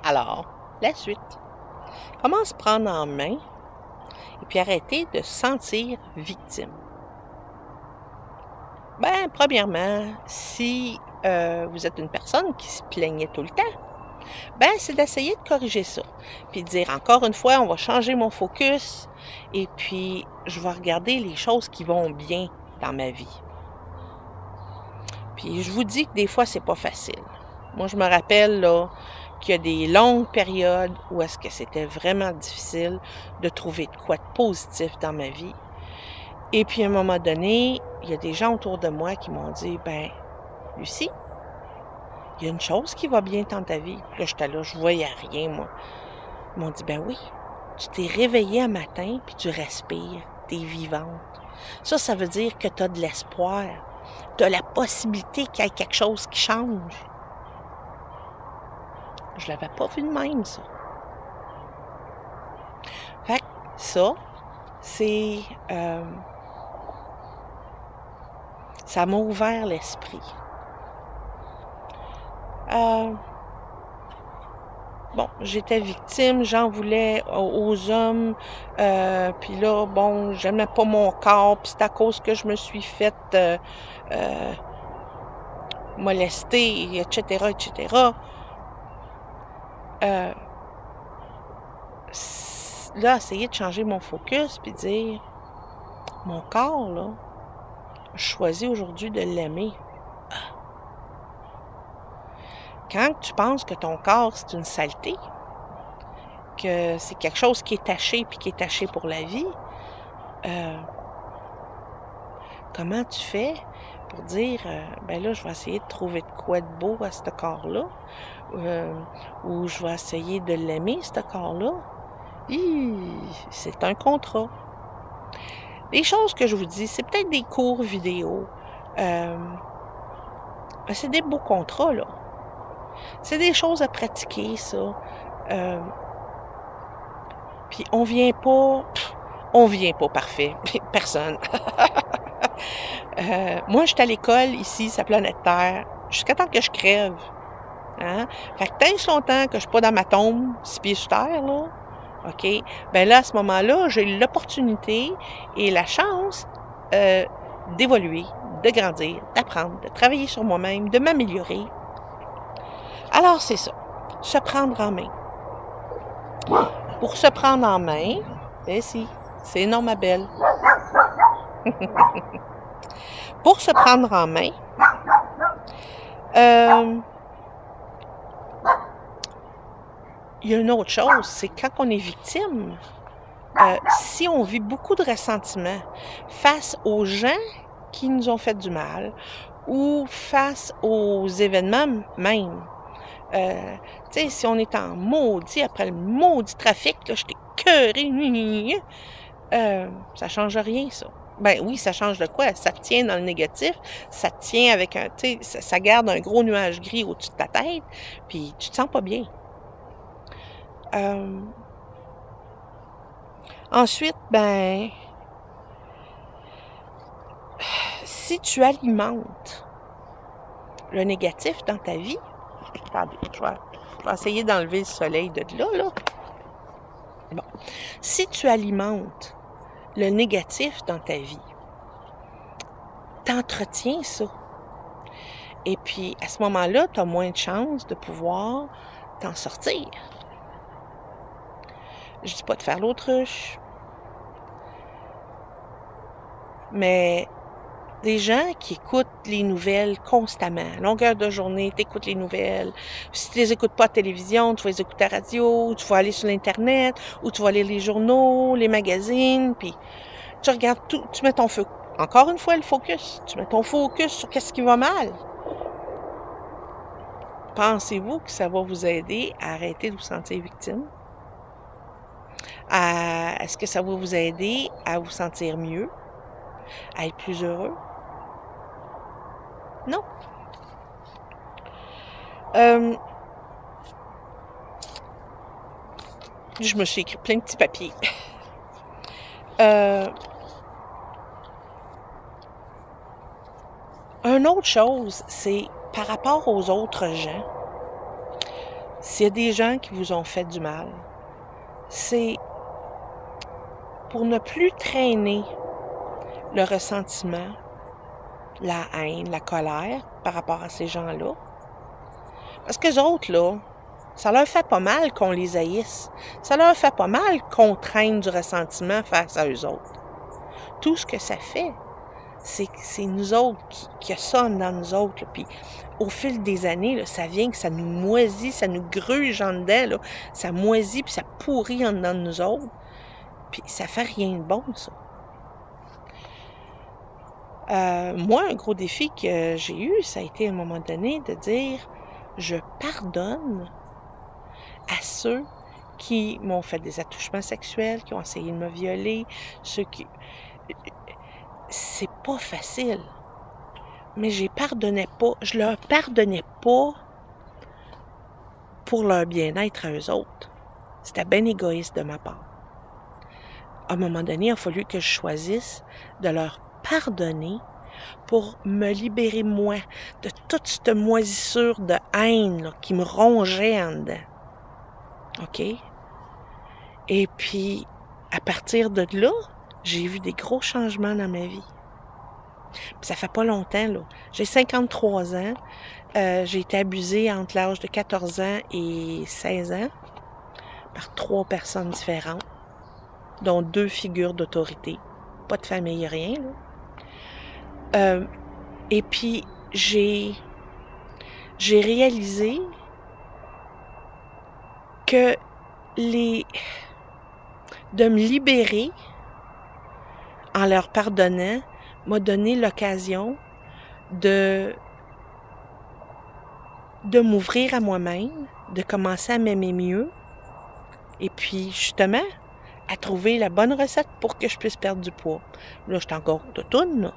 Alors, la suite. Comment se prendre en main et puis arrêter de se sentir victime? Ben, premièrement, si vous êtes une personne qui se plaignait tout le temps, ben, c'est d'essayer de corriger ça. Puis de dire encore une fois, on va changer mon focus et puis je vais regarder les choses qui vont bien dans ma vie. Puis je vous dis que des fois, c'est pas facile. Moi, je me rappelle là, qu'il y a des longues périodes où est-ce que c'était vraiment difficile de trouver de quoi de positif dans ma vie. Et puis à un moment donné, il y a des gens autour de moi qui m'ont dit: «Ben, Lucie, il y a une chose qui va bien dans ta vie». Là, j'étais là, je voyais rien, moi. Ils m'ont dit: «Ben oui, tu t'es réveillée un matin, puis tu respires, tu es vivante. Ça veut dire que tu as de l'espoir. Tu as la possibilité qu'il y ait quelque chose qui change». Je l'avais pas vu de même, ça. Fait que ça, c'est, ça m'a ouvert l'esprit. Heu, bon, j'étais victime, j'en voulais aux hommes, puis là, bon, j'aimais pas mon corps, puis c'est à cause que je me suis faite, heu, molester et cetera et cetera. Heu, là, essayer de changer mon focus puis dire: «Mon corps, là, je choisis aujourd'hui de l'aimer». Quand tu penses que ton corps, c'est une saleté, que c'est quelque chose qui est taché puis qui est taché pour la vie, heu, comment tu fais pour dire, «Ben là, je vais essayer de trouver de quoi de beau à ce corps-là», heu, ou «Je vais essayer de l'aimer, ce corps-là». C'est un contrat. Les choses que je vous dis, c'est peut-être des cours vidéo, ben, c'est des beaux contrats, là. C'est des choses à pratiquer, ça. Hem, puis on vient pas parfait, personne. Moi, j'étais à l'école ici, sa planète Terre, jusqu'à temps que je crève, hein. Fait que tant et si longtemps que je suis pas dans ma tombe, 6 pieds sous terre, là, OK, ben là, à ce moment-là, j'ai l'opportunité et la chance, heu, d'évoluer, de grandir, d'apprendre, de travailler sur moi-même, de m'améliorer. Alors c'est ça, se prendre en main. Pour se prendre en main, ben si, c'est non ma belle. Pour se prendre en main, hem, il y a une autre chose, c'est quand on est victime, si on vit beaucoup de ressentiment face aux gens qui nous ont fait du mal ou face aux événements même, heu, tu sais, si on est en maudit après le maudit trafic, là, j'étais écœurée, ça change rien ça. Ben oui, ça change de quoi? Ça te tient dans le négatif, ça te tient avec un tu sais, ça garde un gros nuage gris au-dessus de ta tête, puis tu te sens pas bien. Hem, ensuite, ben, si tu alimentes le négatif dans ta vie, attendez, je vais essayer d'enlever le soleil de là, là. Bon. Si tu alimentes le négatif dans ta vie, tu ça. Et puis, à ce moment-là, tu as moins de chances de pouvoir t'en sortir. Je dis pas de faire l'autruche, mais des gens qui écoutent les nouvelles constamment, à longueur de journée, tu écoutes les nouvelles. Si tu les écoutes pas à la télévision, tu vas les écouter à la radio, tu vas aller sur l'internet ou tu vas lire les journaux, les magazines, puis tu regardes tout, tu mets ton feu encore une fois, le focus, tu mets ton focus sur qu'est-ce qui va mal. Pensez-vous que ça va vous aider à arrêter de vous sentir victime? Est-ce que ça va vous aider à vous sentir mieux, à être plus heureux? Non. Hem, je me suis écrit plein de petits papiers. Heu, une autre chose, c'est par rapport aux autres gens. s'il y a des gens qui vous ont fait du mal, c'est pour ne plus traîner le ressentiment, la haine, la colère par rapport à ces gens-là. Parce qu'eux autres, là, ça leur fait pas mal qu'on les haïsse. Ça leur fait pas mal qu'on traîne du ressentiment face à eux autres. Tout ce que ça fait, c'est que c'est nous autres qui a ça dans nous autres. Là. Puis au fil des années, là, ça vient que ça nous moisit, ça nous gruge en dedans. Là. Ça moisit puis ça pourrit en dedans de nous autres. Puis ça fait rien de bon, ça. Moi, un gros défi que j'ai eu, ça a été à un moment donné de dire « Je pardonne à ceux qui m'ont fait des attouchements sexuels, qui ont essayé de me violer, ceux qui... » C'est pas facile, mais je leur pardonnais pas pour leur bien-être à eux autres. C'était bien égoïste de ma part. À un moment donné, il a fallu que je choisisse de leur pardonner pour me libérer, moi, de toute cette moisissure de haine là, qui me rongeait en dedans. OK? Et puis, à partir de là, j'ai vu des gros changements dans ma vie. Puis ça fait pas longtemps, là. J'ai 53 ans. J'ai été abusée entre l'âge de 14 ans et 16 ans par 3 personnes différentes, dont 2 figures d'autorité. Pas de famille, rien, là. Et puis, j'ai réalisé que de me libérer en leur pardonnant m'a donné l'occasion de m'ouvrir à moi-même, de commencer à m'aimer mieux et puis justement à trouver la bonne recette pour que je puisse perdre du poids. Là, je suis encore toutoune, là,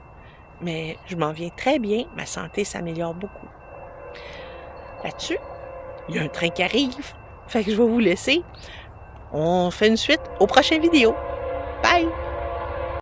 mais je m'en viens très bien. Ma santé s'améliore beaucoup. Là-dessus, il y a un train qui arrive. Fait que je vais vous laisser. On fait une suite aux prochaines vidéos. Bye!